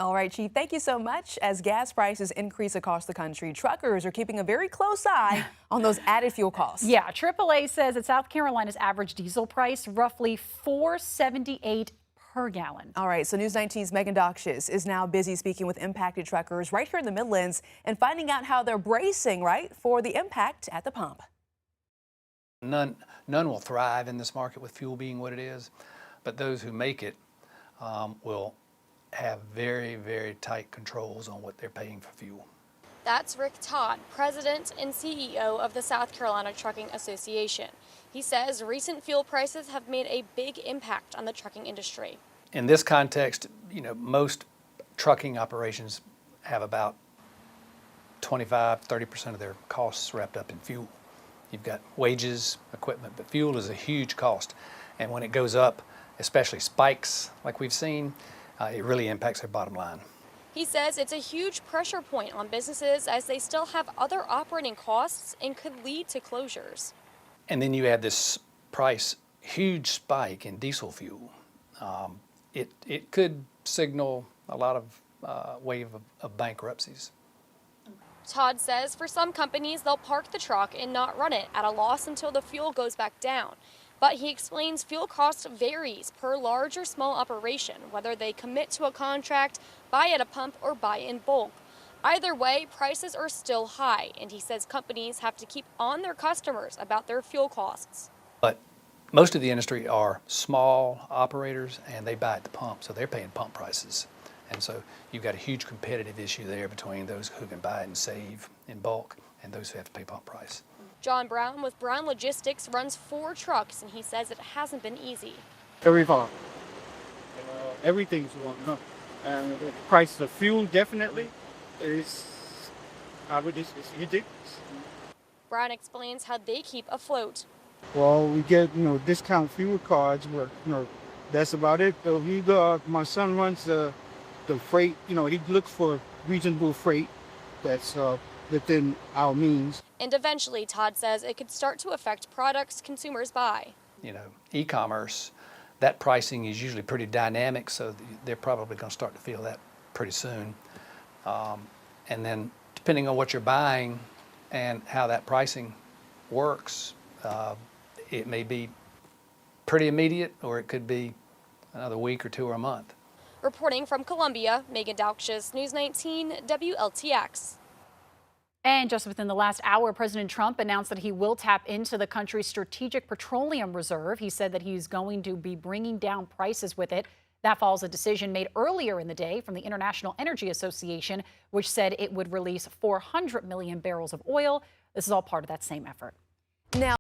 All right, Chief, thank you so much. As gas prices increase across the country, truckers are keeping a very close eye on those added fuel costs. Yeah, AAA says that South Carolina's average diesel price roughly $4.78 per gallon. All right, so News 19's Megan Doxius is now busy speaking with impacted truckers right here in the Midlands and finding out how they're bracing, right, for the impact at the pump. None will thrive in this market with fuel being what it is, but those who make it will have very, very tight controls on what they're paying for fuel. That's Rick Todd, president and CEO of the South Carolina Trucking Association. He says recent fuel prices have made a big impact on the trucking industry. In this context, most trucking operations have about 25–30% of their costs wrapped up in fuel. You've got wages, equipment, but fuel is a huge cost. And when it goes up, especially spikes like we've seen, it really impacts their bottom line. He says it's a huge pressure point on businesses as they still have other operating costs and could lead to closures. And then you add this huge spike in diesel fuel. It could signal a lot of wave of bankruptcies. Todd says for some companies, they'll park the truck and not run it at a loss until the fuel goes back down. But he explains fuel cost varies per large or small operation, whether they commit to a contract, buy at a pump, or buy in bulk. Either way, prices are still high, and he says companies have to keep on their customers about their fuel costs. But most of the industry are small operators, and they buy at the pump, so they're paying pump prices. And so you've got a huge competitive issue there between those who can buy it and save in bulk and those who have to pay pump price. John Brown with Brown Logistics runs 4 trucks, and he says it hasn't been easy. Very far. Everything's going up. And the price of fuel definitely is ridiculous. Brown explains how they keep afloat. Well, we get, discount fuel cards, but, that's about it. My son runs the freight, he looks for reasonable freight that's within our means. And eventually, Todd says it could start to affect products consumers buy. E-commerce, that pricing is usually pretty dynamic, so they're probably going to start to feel that pretty soon. And then depending on what you're buying and how that pricing works, it may be pretty immediate, or it could be another week or 2 or a month. Reporting from Columbia, Megan Doxius, News 19 WLTX. And just within the last hour, President Trump announced that he will tap into the country's strategic petroleum reserve. He said that he's going to be bringing down prices with it. That follows a decision made earlier in the day from the International Energy Association, which said it would release 400 million barrels of oil. This is all part of that same effort. Now,